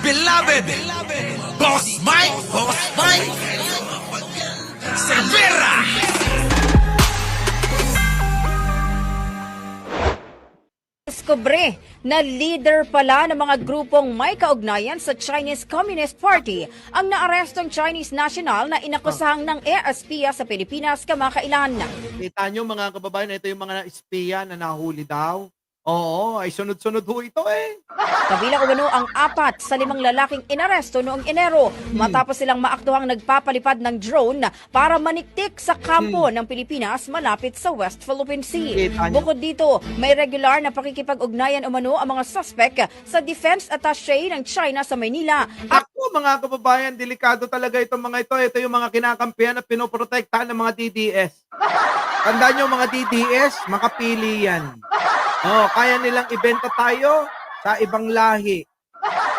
beloved Boss Mike Cervera. Diskubre na leader pala ng mga grupong may kaugnayan sa Chinese Communist Party ang naarestong Chinese national na inakusahang ng espiya sa Pilipinas kamakailan. Kita nyo mga kababayan, ito yung mga espiya na nahuli daw. Oo, ay sunod-sunod ho ito eh. Kabilang umano ang 4 sa 5 lalaking inaresto noong Enero matapos silang maaktuhang nagpapalipad ng drone para maniktik sa kampo ng Pilipinas malapit sa West Philippine Sea. Bukod dito, may regular na pakikipag-ugnayan umano ang mga suspect sa Defense Attaché ng China sa Maynila. Ako mga kababayan, delikado talaga itong mga ito. Ito yung mga kinakampihan at pinoprotektahan ng mga DDS. Tandaan nyo mga DDS, makapili yan. Oh, kaya nilang ibenta tayo sa ibang lahi.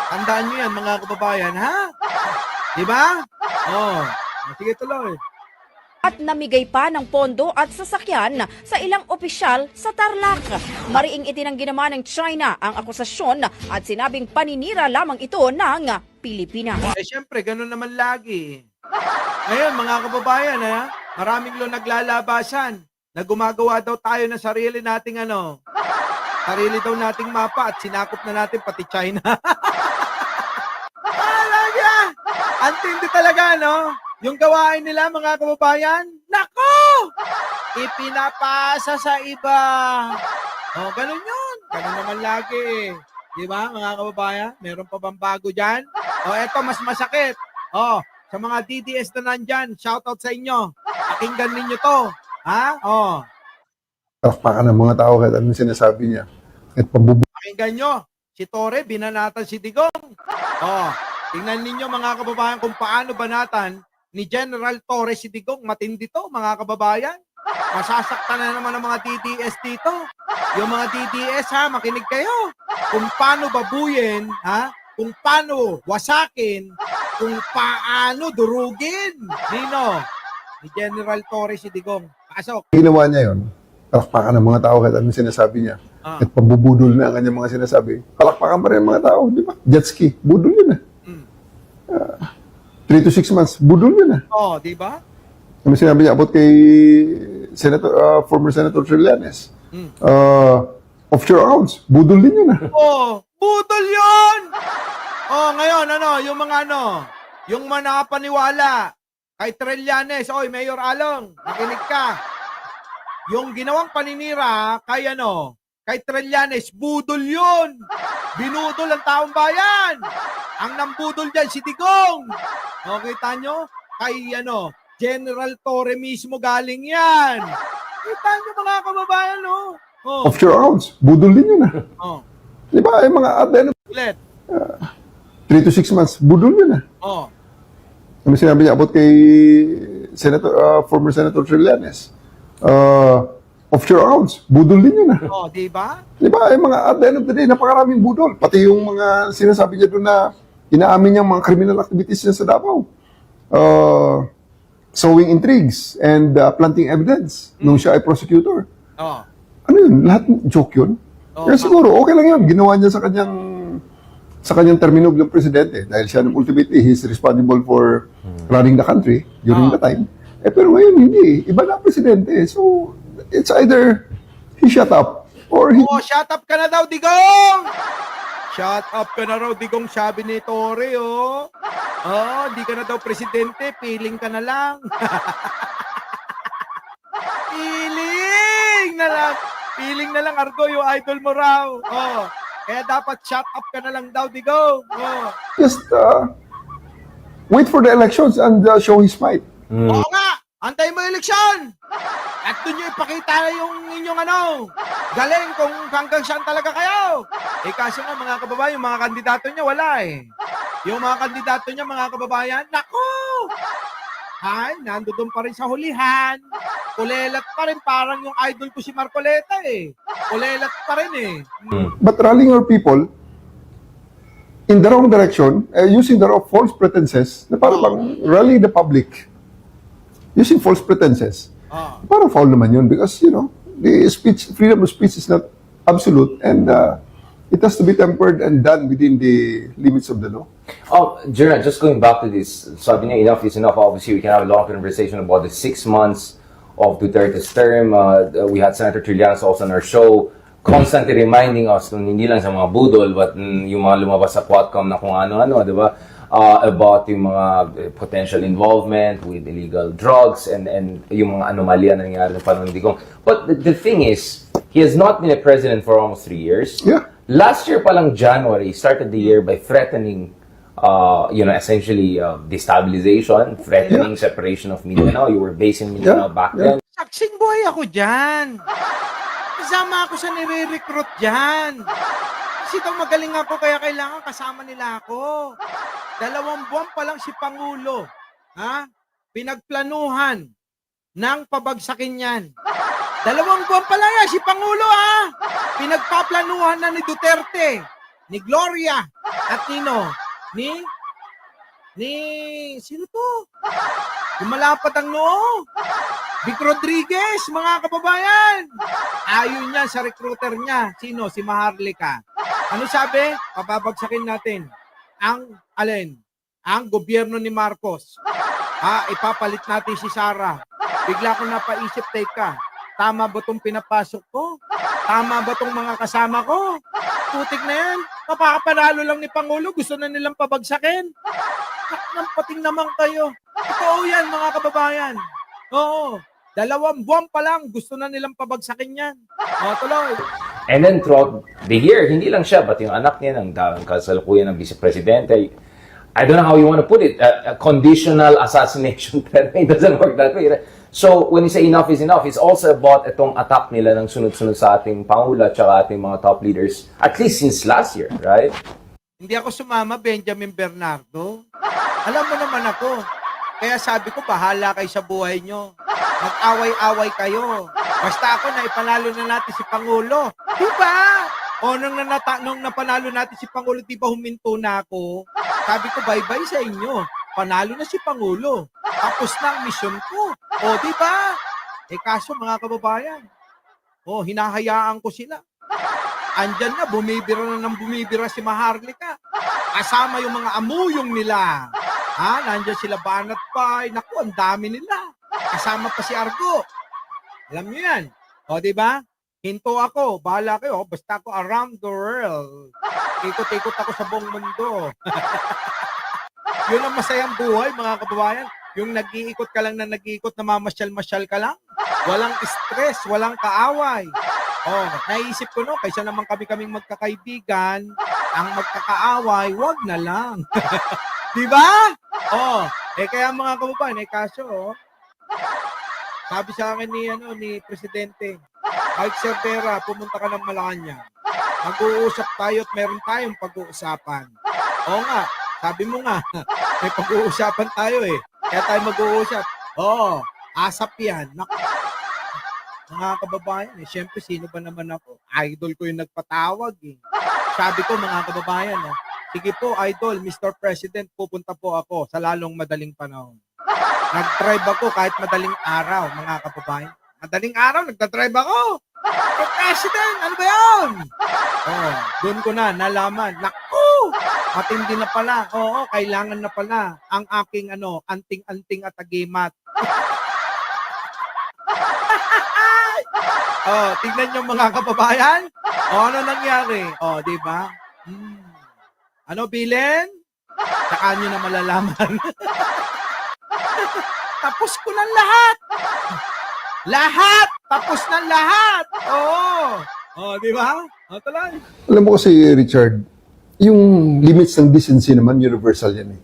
Tandaan nyo yan mga kababayan, ha? Diba? Oh, sige tuloy. At namigay pa ng pondo at sasakyan sa ilang opisyal sa Tarlac. Mariing itinanggi naman ng China ang akusasyon at sinabing paninira lamang ito ng Pilipinas. Eh syempre, ganun naman lagi. Ngayon mga kababayan, ha? Maraming naglalabasan na gumagawa daw tayo ng sarili nating sarili daw nating mapa at sinakop na natin pati China. Talaga! Antindi talaga, no? Yung gawain nila, mga kababayan, nako! Ipinapasa sa iba. Oh, ganun yun. Ganun naman lagi. Di ba, mga kababayan? Meron pa bang bago dyan? Oh, eto, mas masakit. Oh, sa mga DDS na nandyan, shoutout sa inyo. Pakinggan ninyo to. Ha? Oh. Palakpakan ng mga tao kahit anong sinasabi niya. At Pakinggan nyo, si Torre, binanatan si Digong. Oh, tingnan ninyo mga kababayan kung paano banatan ni General Torre si Digong. Matindi to mga kababayan. Masasaktan na naman ang mga DDS dito. Yung mga DDS ha, makinig kayo. Kung paano babuyin, ha? Kung paano wasakin, kung paano durugin. Nino, ni General Torre si Digong. Pasok. ginawa niya yun, palakpakan ng mga tao kahit anong sinasabi niya. At pambubudol na ang kanyang mga sinasabi. Palakpakan pa rin ang mga tao, di ba? Jet ski, budol yun na. 3 to 6 months, budol yun na. Oh, di ba? Ano sinabi niya about kay former Senator Trillanes? Offshore accounts, budol din yun na. Oh, budol yun! Oh, ngayon, yung mga yung mga nakapaniwala kay Trillanes, oy, Mayor Along, makinig ka. Yung ginawang paninira kay kay Trillanes, budol yun! Binudol ang taong bayan! Ang nambudol dyan, si Digong! O, kita nyo? Kay General Torre mismo galing yan! Kita nyo mga kababayan, no? Oh. Offshore accounts, budol din yun na. Oh. Di ba? Ay mga at the end of Ulit. 3 to 6 months, budol yun na. Oh. Ano sinabi niya about kay former Senator Trillanes? Offshore accounts, budol din yun na. Oh, di ba? Di ba? Ay mga at the end of the day, napakaraming budol. Pati yung mga sinasabi niya doon na inaamin niyang mga criminal activities niya sa Davao. Sowing intrigues and planting evidence nung siya ay prosecutor. Oh. Ano yun? Lahat joke yun? Kaya siguro, okay lang yun. Ginawa niya sa kanyang termino bilang presidente dahil siya ultimately he's responsible for running the country during the time. Pero ngayon hindi. Iba na presidente. So, it's either he shut up or he... Oh, shut up ka na daw, Digong! Shut up ka na raw, Digong, sabi ni Torre, oh. Oh, di ka na daw presidente, piling ka na lang. Piling na lang. Piling na lang, Argo, yung idol mo raw. Oh, kaya dapat shut up ka na lang daw, Digong. Oh. Just wait for the elections and show his might. Oo nga, antay mo yung eleksyon. At doon nyo ipakita yung inyong galing kung hanggang saan talaga kayo. Eh kaso nga mga kababayan, yung mga kandidato niya wala eh. Yung mga kandidato niya mga kababayan, naku! Hay, nandoon pa rin sa hulihan. Kulelat pa rin, parang yung idol ko si Marcoleta eh. Kulelat pa rin eh. But rallying our people in the wrong direction, using the wrong false pretenses, na parang rally the public using false pretenses. Parang foul naman yun because, the freedom of speech is not absolute and it has to be tempered and done within the limits of the law. Gerard, just going back to this, sabi niya enough is enough. Obviously, we can have a long conversation about the 6 months of Duterte's term. We had Senator Trillanes also on our show, constantly reminding us, hindi lang sa mga budol, but yung mga lumabas sa Quadcom na kung ano-ano, di ba? About yung mga potential involvement with illegal drugs and yung mga anomalya na nangyari ng panahon ng Digong. But the thing is, he has not been a president for almost 3 years. Yeah. Last year palang January, started the year by threatening, essentially destabilization, threatening separation of Mindanao. You were based in Mindanao back then. Saksing buhay ako dyan. Kasama ako sa nire-recruit dyan. Kasi daw magaling ako, kaya kailangan kasama nila ako. 2 buwan pa lang si Pangulo, pinagplanuhan ng pabagsakin yan. 2 buwan pa lang yan si Pangulo, pinagpaplanuhan na ni Duterte, ni Gloria, at sino to? Yung malapad ang noo. Vic Rodriguez, mga kababayan. Ayon niya sa recruiter niya. Sino? Si Maharlika. Ano sabi? Pababagsakin natin ang gobyerno ni Marcos. Ipapalit natin si Sara. Bigla ko napaisip, teka, tama ba itong pinapasok ko? Tama ba itong mga kasama ko? Putik na yan. Kapakapanalo lang ni Pangulo, gusto na nilang pabagsakin. Pating naman kayo. Totoo yan, mga kababayan. Oo. 2 buwan pa lang, gusto na nilang pabagsakin yan. Tuloy. And then throughout the year, hindi lang siya, but yung anak niya ng kasalukuyan ng vice-presidente, I don't know how you want to put it, a conditional assassination threat. It doesn't work that way. So, when you say enough is enough, it's also about itong attack nila ng sunod-sunod sa ating Pangulo at saka ating mga top leaders, at least since last year, right? Hindi ako sumama, Benjamin Bernardo. Alam mo naman ako. Kaya sabi ko, bahala kayo sa buhay nyo. Mag-away-away kayo. Basta ako, naipanalo na natin si Pangulo. Diba? O, nung napanalo natin si Pangulo, diba huminto na ako? Sabi ko, bye-bye sa inyo. Panalo na si Pangulo. Tapos na ang mission ko. O, diba? Kaso, mga kababayan, hinahayaan ko sila. Andyan na, bumibira si Maharlika. Kasama yung mga amuyong nila. Nandyan sila Banat Pay. Naku, ang dami nila. Kasama pa si Argo. Alam niyo yan. O, diba? Hinto ako. Bahala kayo. Basta ako around the world. Ikot-ikot ako sa buong mundo. Yun ang masayang buhay, mga kababayan. Yung nag-iikot ka lang na nag-iikot na mamasyal-masyal ka lang. Walang stress, walang kaaway. Naisip ko kaysa naman kaming magkakaibigan, ang magkakaaway, wag na lang. Diba? Kaya mga kababayan, kaso, sabi sa akin ni Presidente, Mike Cervera, pumunta ka ng Malacanang. Mag-uusap tayo at meron tayong pag-uusapan. Oo nga, sabi mo nga, may pag-uusapan tayo Kaya tayo mag-uusap. Asap yan. Mga kababayan, syempre, sino ba naman ako? Idol ko yung nagpatawag Sabi ko, mga kababayan, sige po, Idol, Mr. President, pupunta po ako sa lalong madaling panahon. Nag-drive ako kahit madaling araw, mga kababayan. Madaling araw, nagta-drive ako. President, ano ba yun? Doon ko na nalaman. Naku! Matindi na pala. Kailangan na pala ang aking anting-anting at agimat. Tignan nyo mga kababayan. Ano nangyari? Di ba? Ano, Bilen? Saka nyo na malalaman. Tapos ko ng lahat. Lahat! Tapos ng lahat! Di ba? Tuloy. Alam mo kasi, Richard, yung limits ng decency naman, universal yan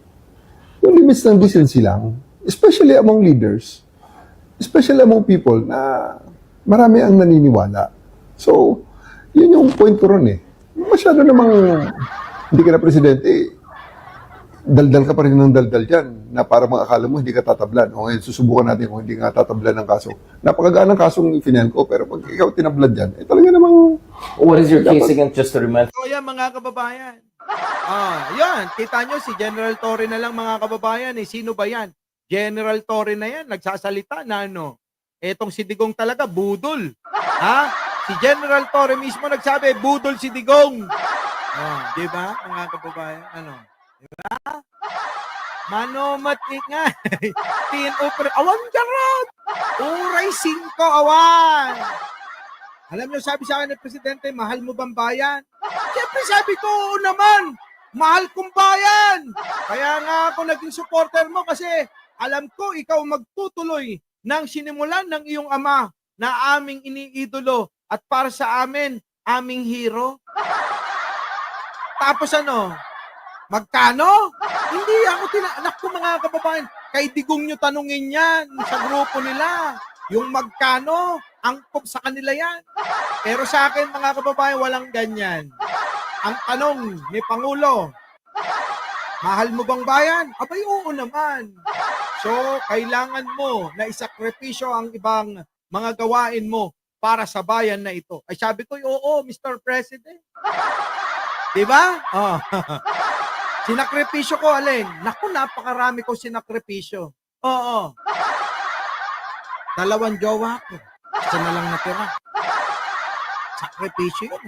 Yung limits ng decency lang, especially among leaders, especially among people na marami ang naniniwala. So, yun yung point ko ron Masyado namang hindi ka na presidente, daldal ka pa rin ng daldal dyan na para akala mo hindi ka tatablan. O ngayon, susubukan natin kung hindi nga tatablan ng kaso. Napakagaan ng kasong final ko, pero pag ikaw tinablad dyan, talaga namang... What is your case again, just to remind? Yan, mga kababayan. Yan, kita nyo, si General Torre na lang, mga kababayan. Sino ba yan? General Torre na yan, nagsasalita na Etong si Digong talaga, budol. Si General Torre mismo nagsabi, budol si Digong. Oh, di ba, mga kababayan? Ano? Di ba? Mano matingay. Tin upre. Awan garot. Uray 5 awan. Alam niyo, sabi sa akin ng presidente, mahal mo bang bayan? Siyempre sabi ko, oo naman. Mahal kong bayan. Kaya nga ako naging supporter mo kasi alam ko ikaw magtutuloy ng sinimulan ng iyong ama na aming iniidolo at para sa amin, aming hero. Tapos ano? Magkano? Hindi ako tinanak ko mga kababayan. Kay Digong nyo tanungin yan sa grupo nila. Yung magkano, angkop sa kanila yan. Pero sa akin mga kababayan, walang ganyan. Ang tanong ni Pangulo, mahal mo bang bayan? Abay, oo naman. So, kailangan mo na isakripisyo ang ibang mga gawain mo para sa bayan na ito. Ay sabi ko, oo, Mr. President. Diba? Oh. Sinakripisyo ko, alin? Naku, napakarami ko sinakripisyo. Oo. 2 jowa ko. Isa na lang natira. Sakripisyo yun.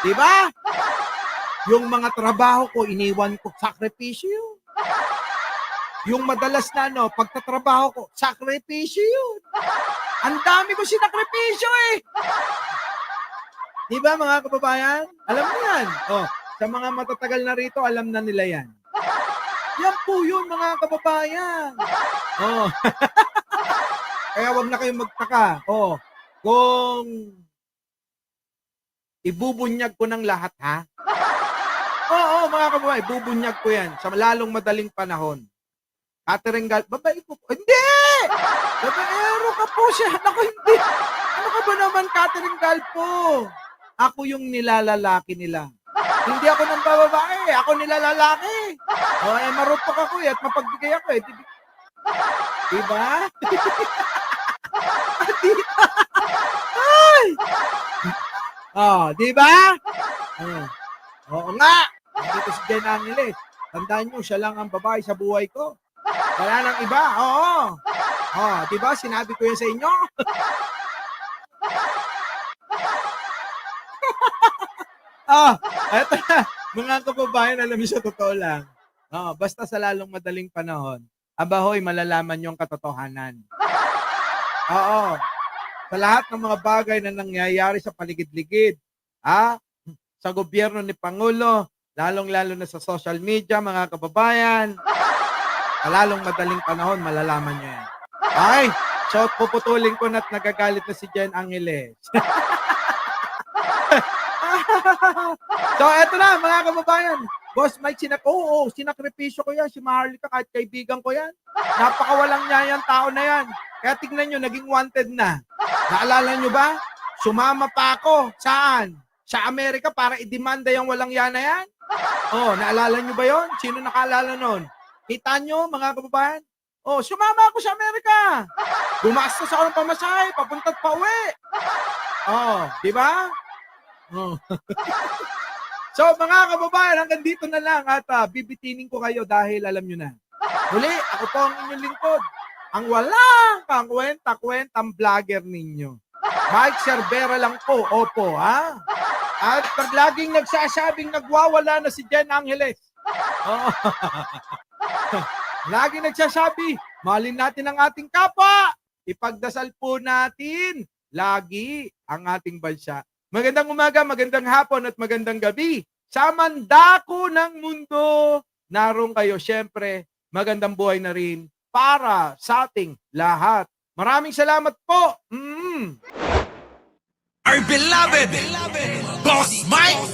Diba? Yung mga trabaho ko, iniwan ko. Sakripisyo yun. Yung madalas na, pagtatrabaho ko, sakripisyo yun. Ang dami ko sinakripisyo eh. Diba mga kababayan? Alam mo yan. Oh, sa mga matatagal na rito, alam na nila yan. Yan po yun mga kababayan. Oh. Kaya wag na kayong magtaka. Oh, kung ibubunyag ko ng lahat, ha? Oo, mga kababayan, ibubunyag ko yan sa lalong madaling panahon. Catherine Gal, babae ko po. Hindi! Babaero ka po siya. Naku, hindi. Ano ka ba naman, Catherine Gal po? Ako yung nilalalaki nila. Hindi ako ng babae. Ako nilalalaki. O, marupok ako at mapagbigay ako eh. Diba? Diba? Ay! Oh, diba? Oo nga. Dito si Jen Angeles. Tandaan nyo, siya lang ang babae sa buhay ko. Wala nang iba. Oo. Oh, diba? Sinabi ko yan sa inyo. Eto na. Mga kababayan, alam niyo sa totoo lang. Basta sa lalong madaling panahon, abahoy, malalaman yung katotohanan. Oo. Sa lahat ng mga bagay na nangyayari sa paligid-ligid, sa gobyerno ni Pangulo, lalong-lalo na sa social media, mga kababayan, sa lalong madaling panahon, malalaman niyo yan. Ay, so puputulin ko na't nagagalit na si Jen Angeles. So, eto na, mga kababayan. Boss Mike, sinakripisyo ko yan. Si Maharlika, kahit kaibigan ko yan. Napakawalang niya yan, tao na yan. Kaya tignan nyo, naging wanted na. Naalala nyo ba? Sumama pa ako. Saan? Sa Amerika para idemanda yung walang yan na yan? Oh, naalala nyo ba yon? Sino nakaalala nun? Kita nyo, mga kababayan? Oh, sumama ako sa Amerika. Gumastos ako ng pamasahe, papunta't pauwi. Oh, di ba? Oh. So mga kababayan, hanggang dito na lang at bibitinin ko kayo dahil alam nyo na. Muli, ako po ang inyong lingkod. Ang walang kakwenta-kwentang vlogger ninyo. Mike Cervera lang po, opo, ha? At pag laging nagsasabing nagwawala na si Jen Angeles. Oh. Laging nagsasabi, mahalin natin ang ating kapwa. Ipagdasal po natin lagi ang ating bansa. Magandang umaga, magandang hapon at magandang gabi. Sa mandako ng mundo, naroon kayo. Siyempre, magandang buhay na rin para sa ating lahat. Maraming salamat po. Our beloved Boss Mike.